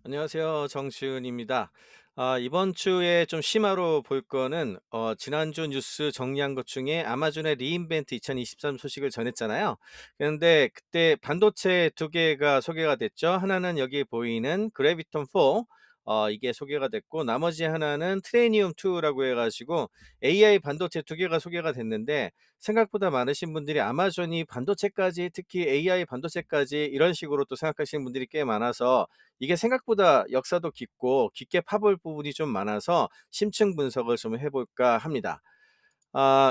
안녕하세요. 정시은입니다. 이번 주에 좀 심화로 볼 거는 지난주 뉴스 정리한 것 중에 아마존의 리인벤트 2023 소식을 전했잖아요. 그런데 그때 반도체 두 개가 소개가 됐죠. 하나는 여기 보이는 그래비톤 4, 이게 소개가 됐고, 나머지 하나는 트레니움 2라고 해가지고 AI 반도체 두 개가 소개가 됐는데, 생각보다 많으신 분들이 아마존이 반도체까지, 특히 AI 반도체까지 이런 식으로 또 생각하시는 분들이 꽤 많아서, 이게 생각보다 역사도 깊고 깊게 파볼 부분이 좀 많아서 심층 분석을 좀 해볼까 합니다.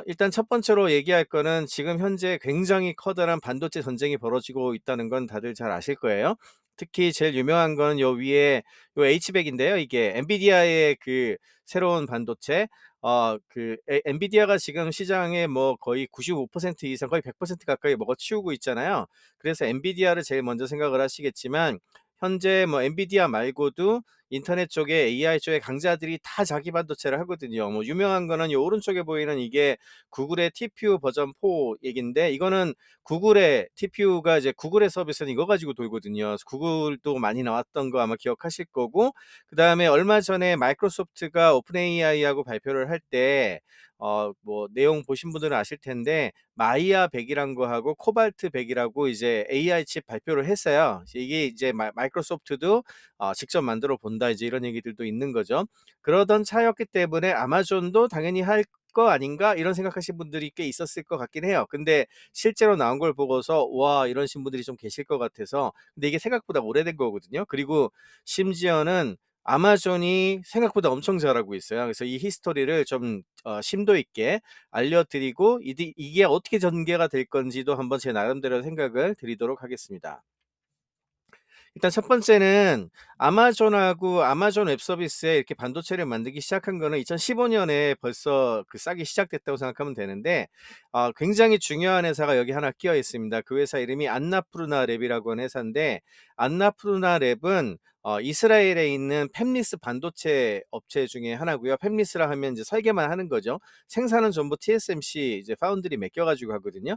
일단 첫 번째로 얘기할 거는 지금 현재 굉장히 커다란 반도체 전쟁이 벌어지고 있다는 건 다들 잘 아실 거예요. 특히 제일 유명한 건 요 위에 요 H백인데요. 이게 엔비디아의 그 새로운 반도체. 엔비디아가 지금 시장에 뭐 거의 95% 이상, 거의 100% 가까이 먹어치우고 있잖아요. 그래서 엔비디아를 제일 먼저 생각을 하시겠지만, 현재 뭐 엔비디아 말고도 인터넷 쪽에 AI 쪽에 강자들이 다 자기 반도체를 하거든요. 뭐 유명한 거는 이 오른쪽에 보이는 이게 구글의 TPU 버전 4 얘긴데, 이거는 구글의 TPU가 이제 구글의 서비스는 이거 가지고 돌거든요. 구글도 많이 나왔던 거 아마 기억하실 거고, 그다음에 얼마 전에 마이크로소프트가 오픈 AI하고 발표를 할 때 뭐 내용 보신 분들은 아실 텐데, 마이아 100이란 거 하고 코발트 100이라고 이제 AI 칩 발표를 했어요. 이게 이제 마이크로소프트도 직접 만들어 본다, 이제 이런 얘기들도 있는 거죠. 그러던 차였기 때문에 아마존도 당연히 할 거 아닌가 이런 생각하신 분들이 꽤 있었을 것 같긴 해요. 근데 실제로 나온 걸 보고서 와, 이러신 분들이 좀 계실 것 같아서. 근데 이게 생각보다 오래된 거거든요. 그리고 심지어는 아마존이 생각보다 엄청 잘하고 있어요. 그래서 이 히스토리를 좀 심도 있게 알려드리고, 이게 어떻게 전개가 될 건지도 한번 제 나름대로 생각을 드리도록 하겠습니다. 일단 첫 번째는 아마존하고 아마존 웹 서비스에 이렇게 반도체를 만들기 시작한 거는 2015년에 벌써 그 싹이 시작됐다고 생각하면 되는데, 굉장히 중요한 회사가 여기 하나 끼어 있습니다. 그 회사 이름이 안나푸르나 랩이라고 하는 회사인데, 안나푸르나 랩은 이스라엘에 있는 팹리스 반도체 업체 중에 하나고요. 팹리스라 하면 이제 설계만 하는 거죠. 생산은 전부 TSMC 이제 파운드리 맡겨가지고 하거든요.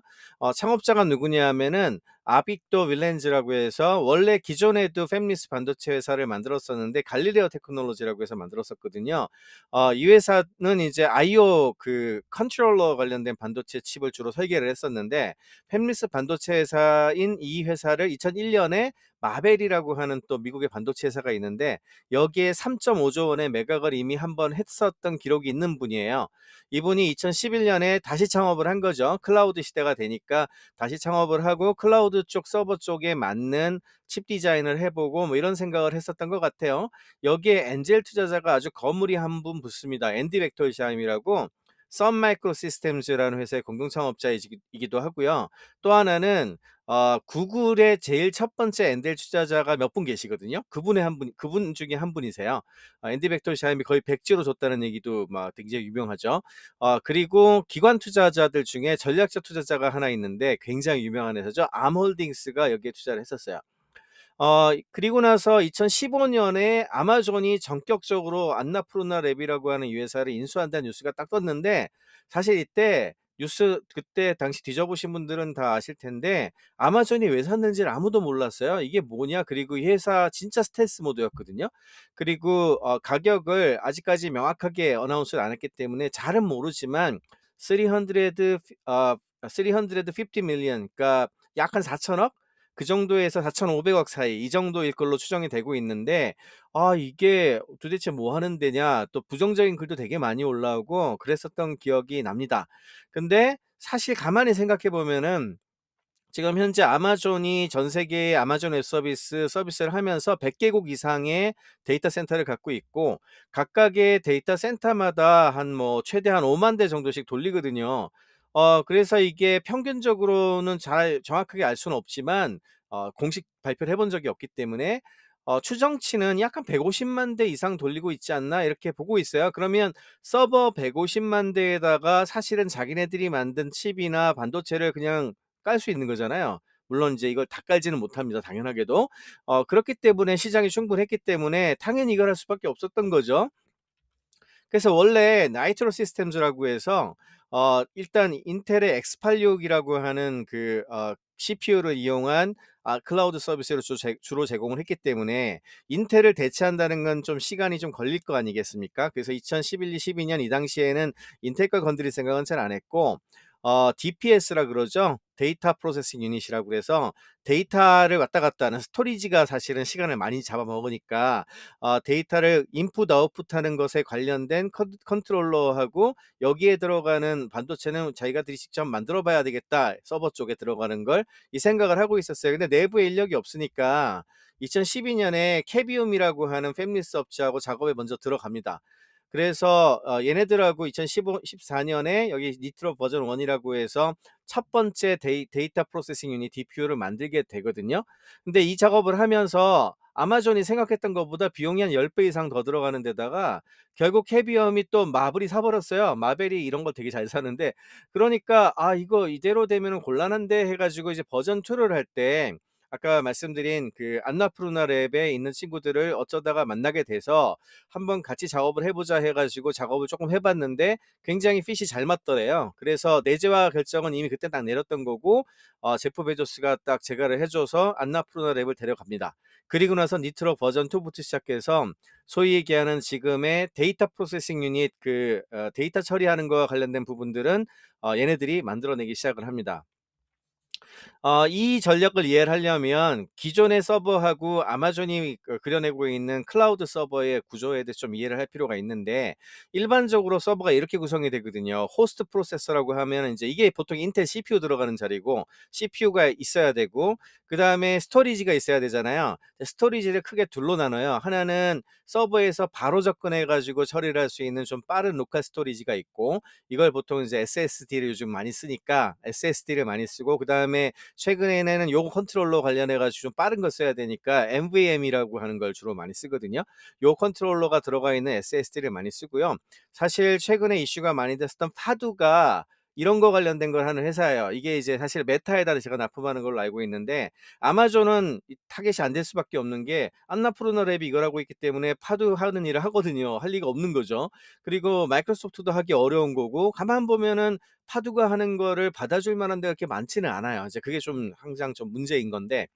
창업자가 누구냐 하면은 아빅도 윌렌즈라고 해서, 원래 기존에도 팹리스 반도체 회사를 만들었었는데 갈릴레오 테크놀로지라고 해서 만들었었거든요. 이 회사는 이제 IO 그 컨트롤러 관련된 반도체 칩을 주로 설계를 했었는데, 팹리스 반도체 회사인 이 회사를 2001년에 마벨이라고 하는 또 미국의 반도체 회사가 있는데, 여기에 3.5조 원의 매각을 이미 한번 했었던 기록이 있는 분이에요. 이분이 2011년에 다시 창업을 한 거죠. 클라우드 시대가 되니까 다시 창업을 하고 클라우드 쪽 서버 쪽에 맞는 칩 디자인을 해보고 뭐 이런 생각을 했었던 것 같아요. 여기에 엔젤 투자자가 아주 거물이 한 분 붙습니다. 앤디 벡터샴이라고, 썬 마이크로 시스템즈라는 회사의 공동 창업자이기도 하고요. 또 하나는 구글의 제일 첫 번째 엔젤 투자자가 몇 분 계시거든요. 그분 중에 한 분이세요. 앤디 벡터샴이 거의 백지로 줬다는 얘기도 막 굉장히 유명하죠. 그리고 기관 투자자들 중에 전략적 투자자가 하나 있는데 굉장히 유명한 회사죠. 암홀딩스가 여기에 투자를 했었어요. 그리고 나서 2015년에 아마존이 전격적으로 안나푸르나 랩이라고 하는 이 회사를 인수한다는 뉴스가 딱 떴는데, 사실 이때 뉴스 그때 당시 뒤져보신 분들은 다 아실 텐데, 아마존이 왜 샀는지를 아무도 몰랐어요. 이게 뭐냐, 그리고 이 회사 진짜 스텔스 모드였거든요. 그리고 가격을 아직까지 명확하게 어나운스를 안 했기 때문에 잘은 모르지만, 300, 350 밀리언, 그러니까 약 한 4천억 그 정도에서 4,500억 사이, 이 정도일 걸로 추정이 되고 있는데, 이게 도대체 뭐 하는 데냐, 또 부정적인 글도 되게 많이 올라오고 그랬었던 기억이 납니다. 근데 사실 가만히 생각해 보면은, 지금 현재 아마존이 전 세계의 아마존 웹 서비스를 하면서 100개국 이상의 데이터 센터를 갖고 있고, 각각의 데이터 센터마다 한 뭐 최대 한 5만 대 정도씩 돌리거든요. 그래서 이게 평균적으로는 잘 정확하게 알 수는 없지만, 공식 발표를 해본 적이 없기 때문에 추정치는 약 한 150만 대 이상 돌리고 있지 않나 이렇게 보고 있어요. 그러면 서버 150만 대에다가 사실은 자기네들이 만든 칩이나 반도체를 그냥 깔 수 있는 거잖아요. 물론 이제 이걸 다 깔지는 못합니다, 당연하게도. 그렇기 때문에 시장이 충분했기 때문에 당연히 이걸 할 수밖에 없었던 거죠. 그래서 원래 나이트로 시스템즈라고 해서 일단 인텔의 X86이라고 하는 그 CPU를 이용한 클라우드 서비스를 주로 제공을 했기 때문에 인텔을 대체한다는 건 좀 시간이 좀 걸릴 거 아니겠습니까? 그래서 2011, 12년 이 당시에는 인텔 걸 건드릴 생각은 잘 안 했고 DPS라 그러죠. 데이터 프로세싱 유닛이라고 그래서 데이터를 왔다 갔다 하는 스토리지가 사실은 시간을 많이 잡아먹으니까 데이터를 인풋 아웃풋하는 것에 관련된 컨트롤러하고 여기에 들어가는 반도체는 자기가들이 직접 만들어 봐야 되겠다. 서버 쪽에 들어가는 걸 이 생각을 하고 있었어요. 근데 내부에 인력이 없으니까 2012 년에 캐비움이라고 하는 팹리스 업체하고 작업에 먼저 들어갑니다. 그래서 얘네들하고 2015, 14년에 여기 니트로 버전 1이라고 해서 첫 번째 데이터 프로세싱 유닛 DPU를 만들게 되거든요. 근데 이 작업을 하면서 아마존이 생각했던 것보다 비용이 한 10배 이상 더 들어가는 데다가 결국 캐비엄이 또 마블이 사 버렸어요. 마벨이 이런 거 되게 잘 사는데 그러니까 '아 이거 이대로 되면은 곤란한데.' 해 가지고 이제 버전 2를 할 때 아까 말씀드린 그 안나푸르나 랩에 있는 친구들을 어쩌다가 만나게 돼서 "한번 같이 작업을 해 보자." 해 가지고 작업을 쪼끔 해 봤는데 굉장히 핏이 잘 맞더래요. 그래서 내재화 결정은 이미 그때 딱 내렸던 거고 제프 베조스가 딱 제가를 해 줘서 안나푸르나 랩을 데려갑니다. 그리고 나서 니트로 버전 2 부터 시작해서 소위 얘기하는 지금의 데이터 프로세싱 유닛 데이터 처리하는 거와 관련된 부분들은 얘네들이 만들어내기 시작을 합니다. 이 전략을 이해를 하려면 기존의 서버하고 아마존이 그려내고 있는 클라우드 서버의 구조에 대해서 좀 이해를 할 필요가 있는데 일반적으로 서버가 이렇게 구성이 되거든요. 호스트 프로세서라고 하면 이제 이게 보통 인텔 CPU 들어가는 자리고 CPU가 있어야 되고 그다음에 스토리지가 있어야 되잖아요. 스토리지를 크게 둘로 나눠요. 하나는 서버에서 바로 접근해 가지고 처리를 할 수 있는 좀 빠른 로컬 스토리지가 있고 이걸 보통 이제 SSD를 요즘 많이 쓰니까 SSD를 많이 쓰고 그다음에 최근에는 요거 컨트롤러 관련해 가지고 좀 빠른 거 써야 되니까 NVMe라고 하는 걸 주로 많이 쓰거든요. 요 컨트롤러가 들어가 있는 SSD를 많이 쓰고요. 사실 최근에 이슈가 많이 됐었던 파두가 이런 거 관련된 걸 하는 회사예요. 이게 이제 사실 메타에다 제가 납품하는 걸로 알고 있는데 아마존은 이 타겟이 안 될 수밖에 없는 게 안나푸르나 랩이 이걸 하고 있기 때문에 파두 하는 일을 하거든요. 할 리가 없는 거죠. 그리고 마이크로소프트도 하기 어려운 거고 가만 보면은 파두가 하는 거를 받아줄 만한 데가 그렇게 많지는 않아요. 이제 그게 좀 항상 좀 문제인 건데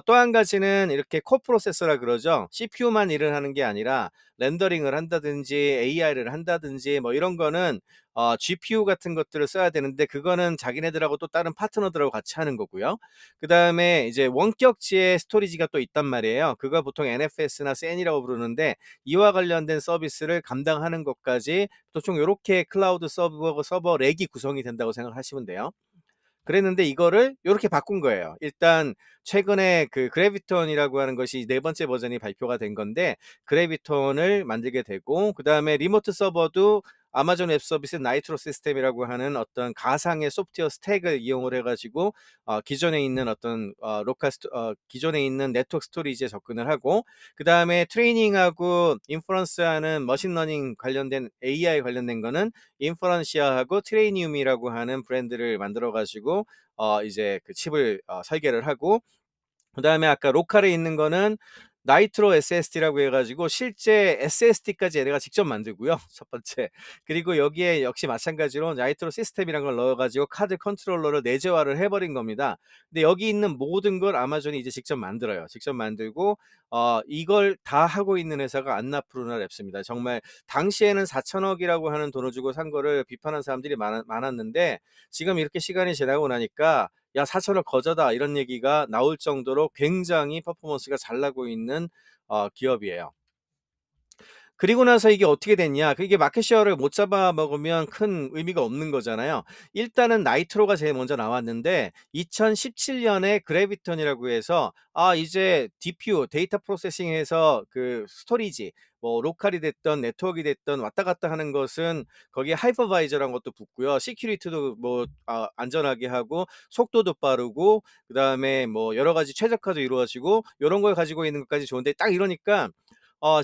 또 한 가지는 이렇게 코프로세서라 그러죠. CPU만 일을 하는 게 아니라 렌더링을 한다든지 AI를 한다든지 뭐 이런 거는 GPU 같은 것들을 써야 되는데 그거는 자기네들하고 또 다른 파트너들하고 같이 하는 거고요. 그다음에 이제 원격지에 스토리지가 또 있단 말이에요. 그걸 보통 NFS나 SAN이라고 부르는데 이와 관련된 서비스를 감당하는 것까지 보통 요렇게 클라우드 서버 렉이 구성이 된다고 생각하시면 돼요. 그랬는데 이거를 요렇게 바꾼 거예요. 일단 최근에 그 그래비톤이라고 하는 것이 네 번째 버전이 발표가 된 건데 그래비톤을 만들게 되고 그다음에 리모트 서버도 아마존 웹 서비스 나이트로 시스템이라고 하는 어떤 가상의 소프트웨어 스택을 이용을 해 가지고 기존에 있는 어떤 기존에 있는 네트워크 스토리지에 접근을 하고 그다음에 트레이닝하고 인퍼런스하는 머신러닝 관련된 AI 관련된 거는 인퍼런시아하고 트레이니움이라고 하는 브랜드를 만들어 가지고 이제 그 칩을 설계를 하고 그다음에 아까 로컬에 있는 거는 나이트로 SSD라고 해 가지고 실제 SSD까지 얘네가 직접 만들고요. 첫 번째. 그리고 여기에 역시 마찬가지로 나이트로 시스템이라는 걸 넣어 가지고 카드 컨트롤러를 내재화를 해 버린 겁니다. 근데 여기 있는 모든 걸 아마존이 이제 직접 만들어요. 직접 만들고 이걸 다 하고 있는 회사가 안나푸르나 랩스입니다. 정말 당시에는 4천억 이라고 하는 돈을 주고 산 거를 비판한 사람들이 많았는데 지금 이렇게 시간이 지나고 나니까 "야 4천억 거저다." 이런 얘기가 나올 정도로 굉장히 퍼포먼스가 잘 나고 있는 기업이에요. 그리고 나서 이게 어떻게 됐냐. 이게 마켓 셰어를 못 잡아먹으면 큰 의미가 없는 거잖아요. 일단은 나이트로가 제일 먼저 나왔는데 2017 년에 그래비톤이라고 해서 이제 DPU 데이터 프로세싱해서 그 스토리지 뭐 로컬이 됐든 네트워크가 됐든 왔다 갔다 하는 것은 거기에 하이퍼바이저라는 것도 붙고요. 시큐리티도 뭐 안전하게 하고 속도도 빠르고 그다음에 뭐 여러 가지 최적화도 이루어지고 요런 걸 가지고 있는 것까지 좋은데 딱 이러니까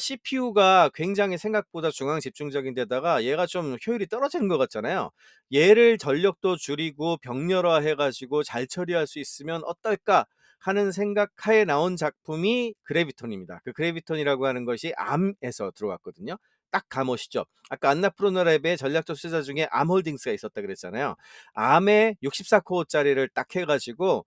CPU가 굉장히 생각보다 중앙 집중적인 데다가 얘가 좀 효율이 떨어지는 것 같잖아요. 얘를 전력도 줄이고 병렬화해 가지고 잘 처리할 수 있으면 어떨까 하는 생각하에 나온 작품이 그래비톤입니다. 그 그래비톤이라고 하는 것이 암에서 들어왔거든요. 딱 감오시죠. 아까 안나푸르나랩의 전략적 투자 중에 암홀딩스가 있었다 그랬잖아요. 암의 64 코어짜리를 딱 해 가지고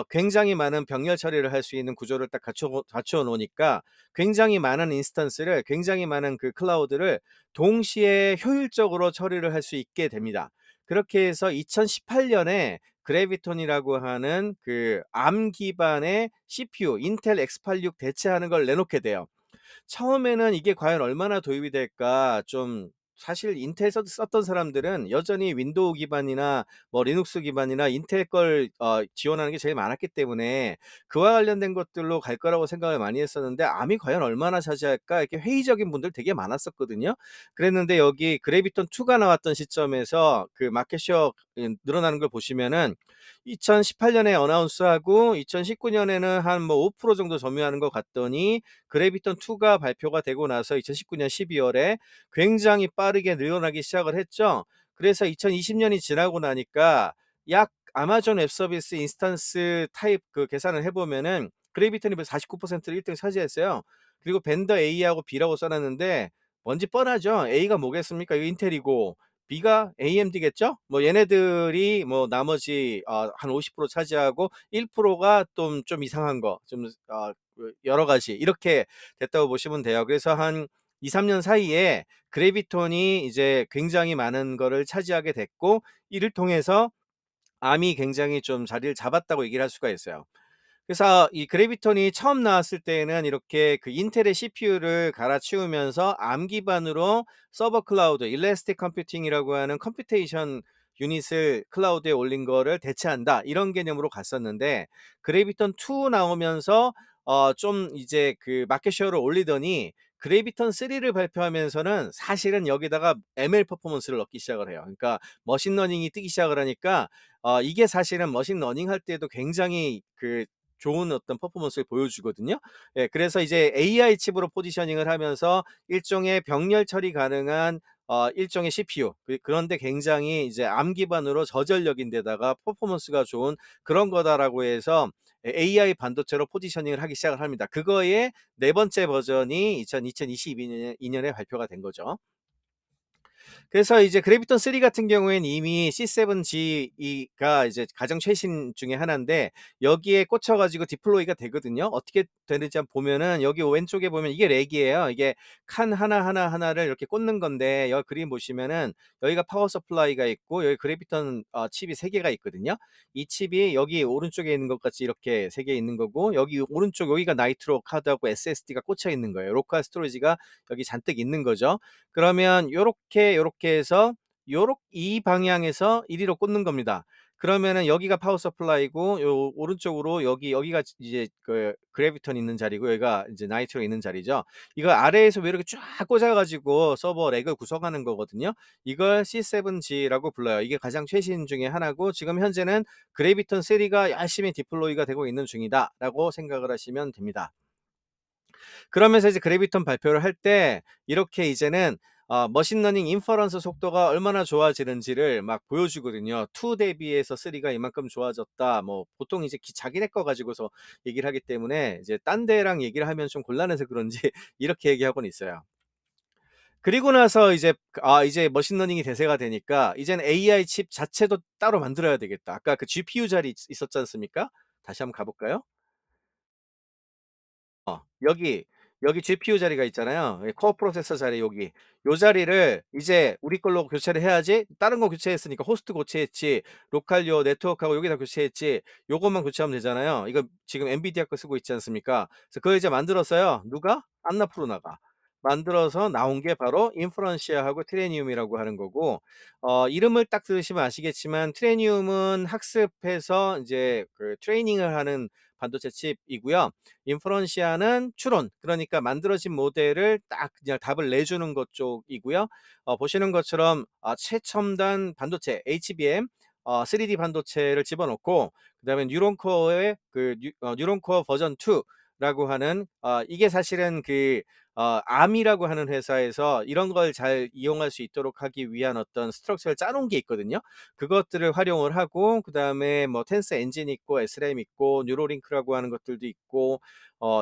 굉장히 많은 병렬 처리를 할 수 있는 구조를 딱 갖춰 놓으니까 굉장히 많은 인스턴스를, 굉장히 많은 그 클라우드를 동시에 효율적으로 처리를 할 수 있게 됩니다. 그렇게 해서 2018 년에 그래비톤이라고 하는 그 암 기반의 CPU 인텔 X86 대체하는 걸 내놓게 돼요. 처음에는 이게 과연 얼마나 도입이 될까 좀, 사실 인텔 썼던 사람들은 여전히 윈도우 기반이나 뭐 리눅스 기반이나 인텔 걸 지원하는 게 제일 많았기 때문에 그와 관련된 것들로 갈 거라고 생각을 많이 했었는데, 암이 과연 얼마나 차지할까 이렇게 회의적인 분들 되게 많았었거든요. 그랬는데 여기 그래비톤 2가 나왔던 시점에서 그 마켓쉐어 늘어나는 걸 보시면은 2018 년에 어나운스하고 2019 년에는 한 뭐 5% 정도 점유하는 것 같더니, 그래비톤 2가 발표가 되고 나서 2019년 12 월에 굉장히 빠르게 늘어나기 시작을 했죠. 그래서 2020 년이 지나고 나니까 약 아마존 웹 서비스 인스턴스 타입 그 계산을 해 보면은 그래비톤이 49%를 1등 차지했어요. 그리고 벤더 A하고 B라고 써 놨는데 뭔지 뻔하죠. A가 뭐겠습니까? 이거 인텔이고 B가 AMD겠죠? 뭐 얘네들이 뭐 나머지 한 50% 차지하고 1%가 좀 이상한 거, 좀 그 여러 가지 이렇게 됐다고 보시면 돼요. 그래서 한 2-3년 사이에 그래비톤이 이제 굉장히 많은 거를 차지하게 됐고, 이를 통해서 암이 굉장히 좀 자리를 잡았다고 얘기를 할 수가 있어요. 그래서 이 그래비톤이 처음 나왔을 때에는 이렇게 그 인텔의 CPU를 갈아치우면서 암 기반으로 서버 클라우드, 일래스틱 컴퓨팅이라고 하는 컴퓨테이션 유닛을 클라우드에 올린 거를 대체한다, 이런 개념으로 갔었는데, 그래비톤 2 나오면서 좀 이제 그 마켓 쉐어를 올리더니 그래비톤 3를 발표하면서는 사실은 여기다가 ML 퍼포먼스를 넣기 시작을 해요. 그러니까 머신러닝이 뜨기 시작을 하니까 이게 사실은 머신러닝 할 때도 굉장히 그 좋은 어떤 퍼포먼스를 보여주거든요. 예, 그래서 이제 AI 칩으로 포지셔닝을 하면서 일종의 병렬 처리 가능한 일종의 CPU, 그런데 굉장히 이제 암 기반으로 저전력인데다가 퍼포먼스가 좋은 그런 거다라고 해서 AI 반도체로 포지셔닝을 하기 시작을 합니다. 그거의 네 번째 버전이 2022년에 발표가 된 거죠. 그래서 이제 그래비톤 3 같은 경우에는 이미 C7G가 이제 가장 최신 중에 하나인데, 여기에 꽂혀 가지고 디플로이가 되거든요. 어떻게 되는지 한번 보면은 여기 왼쪽에 보면 이게 렉이에요. 이게 칸 하나를 이렇게 꽂는 건데, 여기 그림 보시면은 여기가 파워 서플라이가 있고 여기 그래비톤 칩이 3 개가 있거든요. 이 칩이 여기 오른쪽에 있는 것 같이 이렇게 3개 있는 거고, 여기 오른쪽 여기가 나이트로 카드하고 SSD가 꽂혀 있는 거예요. 로컬 스토리지가 여기 잔뜩 있는 거죠. 그러면 요렇게 해서 요렇 이 방향에서 이리로 꽂는 겁니다. 그러면은 여기가 파워 서플라이고 요 오른쪽으로 여기가 이제 그 그래비톤 있는 자리고, 여기가 이제 나이트로 있는 자리죠. 이거 아래에서 왜 이렇게 쫙 꽂아 가지고 서버 렉을 구성하는 거거든요. 이걸 C7G라고 불러요. 이게 가장 최신 중에 하나고, 지금 현재는 그래비톤 3가 열심히 디플로이가 되고 있는 중이다라고 생각을 하시면 됩니다. 그러면서 이제 그래비톤 발표를 할 때 이렇게 이제는 머신러닝 인퍼런스 속도가 얼마나 좋아지는지를 막 보여주거든요. 2 대비해서 3가 이만큼 좋아졌다. 뭐 보통 이제 자기네 거 가지고서 얘기를 하기 때문에 이제 딴 데랑 얘기를 하면 좀 곤란해서 그런지 이렇게 얘기하고는 있어요. 그리고 나서 이제 이제 머신러닝이 대세가 되니까 이제는 AI 칩 자체도 따로 만들어야 되겠다. 아까 그 GPU 자리 있었지 않습니까? 다시 한번 가 볼까요? 여기 GPU 자리가 있잖아요. 코어 프로세서 자리 여기. 요 자리를 이제 우리 걸로 교체를 해야지, 다른 거 교체했으니까 호스트 교체했지, 로컬 요 네트워크하고 여기다 교체했지, 요것만 교체하면 되잖아요. 이거 지금 엔비디아 거 쓰고 있지 않습니까? 그래서 그걸 이제 만들었어요. 누가? 안나푸르나가. 만들어서 나온 게 바로 인프런시아하고 트레니움이라고 하는 거고, 이름을 딱 들으시면 아시겠지만 트레니움은 학습해서 이제 그 트레이닝을 하는 반도체 칩이고요. 인퍼런시아는 추론, 그러니까 만들어진 모델을 딱 그냥 답을 내주는 것 쪽이고요. 보시는 것처럼 최첨단 반도체 HBM 3D 반도체를 집어넣고, 그다음에 뉴런 코어의 뉴런 코어 버전 2라고 하는 이게 사실은 그 Arm이라고 하는 회사에서 이런 걸 잘 이용할 수 있도록 하기 위한 어떤 스트럭처를 짜 놓은 게 있거든요. 그것들을 활용을 하고 그다음에 뭐 텐스 엔진 있고 SRAM 있고 뉴로링크라고 하는 것들도 있고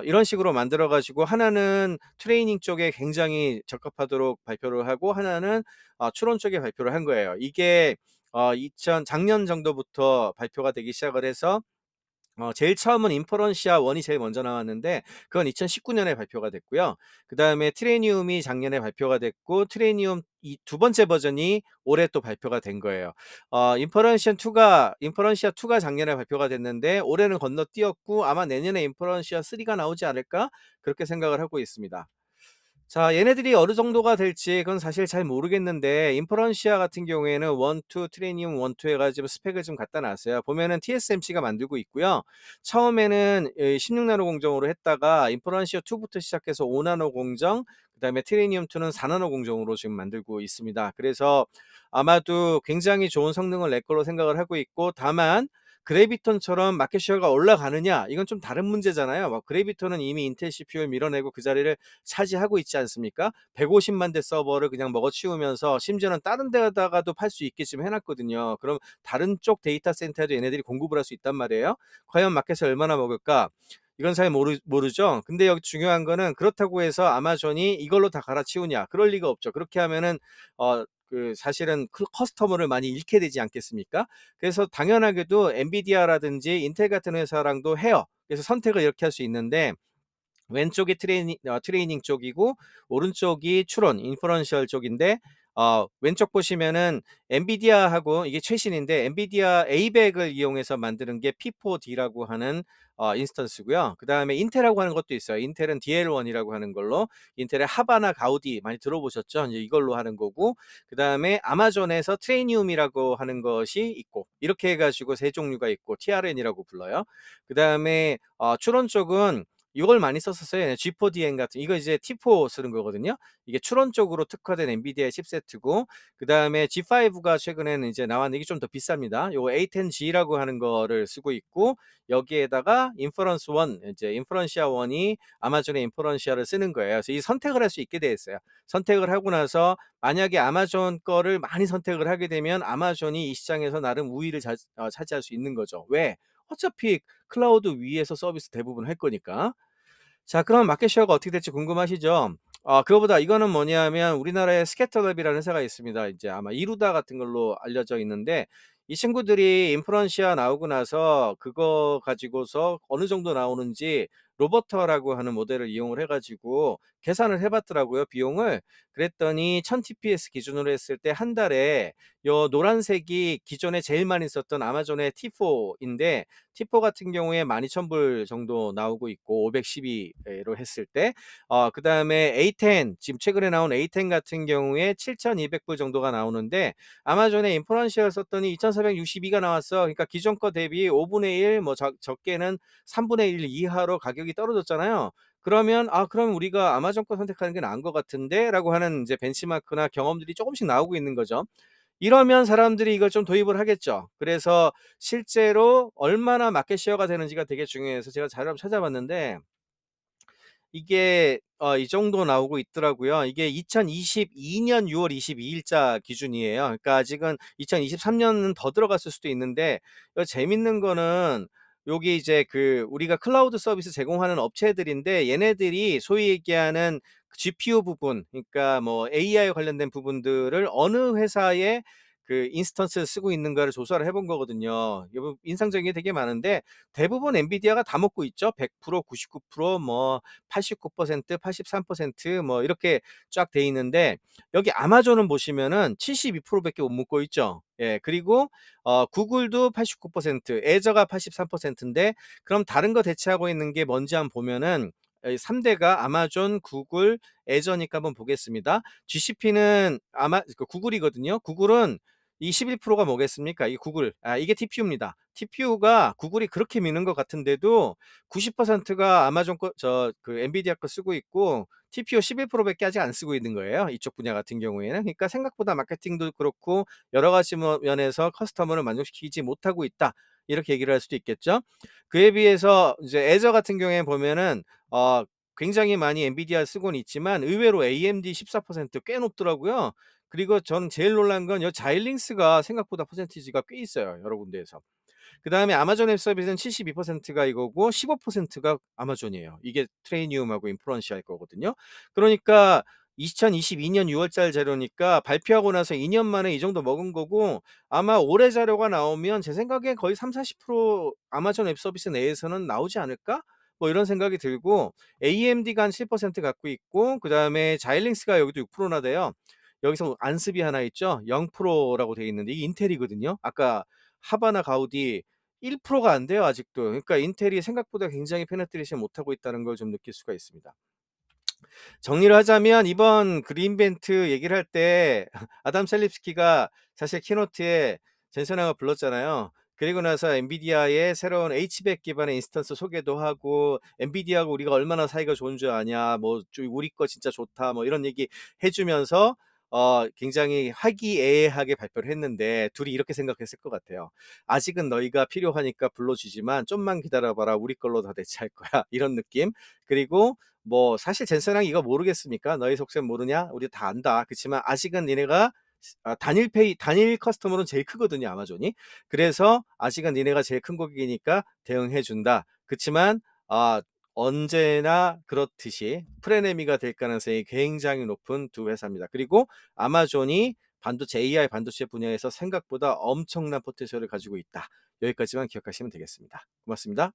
이런 식으로 만들어 가지고 하나는 트레이닝 쪽에 굉장히 적합하도록 발표를 하고 하나는 추론 쪽에 발표를 한 거예요. 이게 2000 작년 정도부터 발표가 되기 시작을 해서 제일 처음은 인퍼런시아 1이 제일 먼저 나왔는데 그건 2019 년에 발표가 됐고요. 그다음에 트레니움이 작년에 발표가 됐고 트레니움 이 두 번째 버전이 올해 또 발표가 된 거예요. 인퍼런시아 2가 작년에 발표가 됐는데 올해는 건너뛰었고 아마 내년에 인퍼런시아 3가 나오지 않을까 그렇게 생각을 하고 있습니다. 자, 얘네들이 어느 정도가 될지 그건 사실 잘 모르겠는데 인퍼런시아 같은 경우에는 1, 2 트레니움 1, 2 해 가지고 스펙을 좀 갖다 놨어요. 보면은 TSMC가 만들고 있고요. 처음에는 16 나노 공정으로 했다가 인퍼런시아 2부터 시작해서 5 나노 공정, 그다음에 트레니움 2는 4 나노 공정으로 지금 만들고 있습니다. 그래서 아마도 굉장히 좋은 성능을 낼 걸로 생각을 하고 있고, 다만 그래비톤처럼 마켓 셰어가 올라가느냐 이건 좀 다른 문제잖아요. 막 그래비톤은 이미 인텔 CPU를 밀어내고 그 자리를 차지하고 있지 않습니까? 150만 대 서버를 그냥 먹어치우면서 심지어는 다른 데다가도 팔 수 있게끔 해놨거든요. 그럼 다른 쪽 데이터 센터에도 얘네들이 공급을 할 수 있단 말이에요. 과연 마켓을 얼마나 먹을까? 이건 잘 모르죠. 근데 여기 중요한 거는 그렇다고 해서 아마존이 이걸로 다 갈아치우냐? 그럴 리가 없죠. 그렇게 하면은 사실은 커스터머를 많이 잃게 되지 않겠습니까? 그래서 당연하게도 엔비디아라든지 인텔 같은 회사랑도 해요. 그래서 선택을 이렇게 할 수 있는데 왼쪽이 트레이닝 쪽이고 오른쪽이 추론 인퍼런셜 쪽인데 왼쪽 보시면은 엔비디아하고 이게 최신인데 엔비디아 ABEC을 이용해서 만드는 게 P4D라고 하는 인스턴스고요. 그다음에 인텔하고 하는 것도 있어요. 인텔은 DL1이라고 하는 걸로 인텔의 하바나 가우디 많이 들어보셨죠? 이제 이걸로 하는 거고 그다음에 아마존에서 트레이니움이라고 하는 것이 있고 이렇게 해가지고 세 종류가 있고 TRN이라고 불러요. 그다음에 추론 쪽은 이걸 많이 썼었어요. G4DN 같은 이거 이제 T4 쓰는 거거든요. 이게 추론 쪽으로 특화된 엔비디아의 칩세트고 그다음에 G5가 최근에는 이제 나왔는데 이게 좀 더 비쌉니다. 요거 A10G라고 하는 거를 쓰고 있고 여기에다가 인퍼런스 1 이제 인퍼런시아 1이 아마존의 인퍼런시아를 쓰는 거예요. 그래서 이 선택을 할 수 있게 돼 있어요. 선택을 하고 나서 만약에 아마존 거를 많이 선택을 하게 되면 아마존이 이 시장에서 나름 우위를 차지할 수 있는 거죠. 왜? 어차피 클라우드 위에서 서비스 대부분 할 거니까. 자, 그럼 마켓 셰어가 어떻게 될지 궁금하시죠? 그거보다 이거는 뭐냐면 우리나라에 스캐터랩이라는 회사가 있습니다. 이제 아마 이루다 같은 걸로 알려져 있는데 이 친구들이 인프런시아 나오고 나서 그거 가지고서 어느 정도 나오는지 로버터라고 하는 모델을 이용을 해가지고 계산을 해봤더라고요, 비용을. 그랬더니 1000 TPS 기준으로 했을 때 한 달에 요 노란색이 기존에 제일 많이 썼던 아마존의 T4인데 T4 같은 경우에 12,000불 정도 나오고 있고 512로 했을 때 그다음에 A10 지금 최근에 나온 A10 같은 경우에 7,200불 정도가 나오는데 아마존에 인퍼런시아를 썼더니 2,462가 나왔어. 그러니까 기존 거 대비 5분의 1 뭐 적게는 3분의 1 이하로 가격이 떨어졌잖아요. 그러면 그럼 우리가 아마존 거 선택하는 게 나은 것 같은데라고 하는 이제 벤치마크나 경험들이 조금씩 나오고 있는 거죠. 이러면 사람들이 이걸 좀 도입을 하겠죠. 그래서 실제로 얼마나 마켓 셰어가 되는지가 되게 중요해서 제가 자료를 한번 찾아봤는데 이게 이 정도 나오고 있더라고요. 이게 2022년 6월 22일자 기준이에요. 그러니까 아직은 2023년은 더 들어갔을 수도 있는데 재밌는 거는 여기 이제 우리가 클라우드 서비스 제공하는 업체들인데 얘네들이 소위 얘기하는 GPU 부분, 그러니까 뭐 AI 관련된 부분들을 어느 회사에 인스턴스를 쓰고 있는가를 조사를 해본 거거든요. 인상적인 게 되게 많은데 대부분 엔비디아가 다 먹고 있죠. 100%, 99%, 뭐 89%, 83%뭐 이렇게 쫙 돼 있는데 여기 아마존은 보시면은 72%밖에 못 먹고 있죠. 예, 그리고 구글도 89%, 애저가 83%인데 그럼 다른 거 대체하고 있는 게 뭔지 한번 보면은 3대가 아마존, 구글, 애저니까 한번 보겠습니다. GCP는 구글이거든요. 구글은 이 11%가 뭐겠습니까? 이 구글. 이게 TPU입니다. TPU가 구글이 그렇게 미는 것 같은데도 90%가 아마존 엔비디아 거 쓰고 있고 TPU 11%밖에 아직 안 쓰고 있는 거예요. 이쪽 분야 같은 경우에는. 그러니까 생각보다 마케팅도 그렇고 여러 가지 면에서 커스터머를 만족시키지 못하고 있다. 이렇게 얘기를 할 수도 있겠죠. 그에 비해서 이제 애저 같은 경우에 보면은 굉장히 많이 엔비디아 쓰고는 있지만 의외로 AMD 14%꽤 높더라고요. 그리고 저는 제일 놀란 건 여 자일링스가 생각보다 퍼센티지가 꽤 있어요, 여러 군데에서. 그다음에 아마존 웹 서비스는 72%가 이거고 15%가 아마존이에요. 이게 트레이니움하고 인프런시아일 거거든요. 그러니까 2022년 6월 달 자료니까 발표하고 나서 2년 만에 이 정도 먹은 거고, 아마 올해 자료가 나오면 제 생각엔 거의 30-40% 아마존 웹 서비스 내에서는 나오지 않을까? 뭐 이런 생각이 들고, AMD가 한 7% 갖고 있고, 그다음에 자일링스가 여기도 6%나 돼요. 여기서 안습이 하나 있죠. 0%라고 돼 있는데 이게 인텔이거든요. 아까 하바나 가우디 1%가 안 돼요, 아직도. 그러니까 인텔이 생각보다 굉장히 페네트레이션 못하고 있다는 걸 좀 느낄 수가 있습니다. 정리를 하자면 이번 그 리인벤트 얘기를 할 때 아담 셀립스키가 사실 키노트에 젠슨 황을 불렀잖아요. 그리고 나서 엔비디아의 새로운 H백 기반의 인스턴스 소개도 하고, 엔비디아하고 우리가 얼마나 사이가 좋은 줄 아냐, 뭐 우리 거 진짜 좋다, 뭐 이런 얘기 해주면서 굉장히 화기애애하게 발표를 했는데, 둘이 이렇게 생각했을 것 같아요. 아직은 너희가 필요하니까 불러주지만 좀만 기다려봐라, 우리 걸로 다 대체할 거야. 이런 느낌. 그리고 뭐 사실 젠슨랑 이거 모르겠습니까? 너희 속셈 모르냐? 우리 다 안다. 그렇지만 아직은 니네가 단일 커스터머는 제일 크거든요, 아마존이. 그래서 아직은 니네가 제일 큰 고객이니까 대응해 준다. 그렇지만 아, 언제나 그렇듯이 프레네미가 될 가능성이 굉장히 높은 두 회사입니다. 그리고 아마존이 반도체 AI 반도체 분야에서 생각보다 엄청난 포텐셜을 가지고 있다. 여기까지만 기억하시면 되겠습니다. 고맙습니다.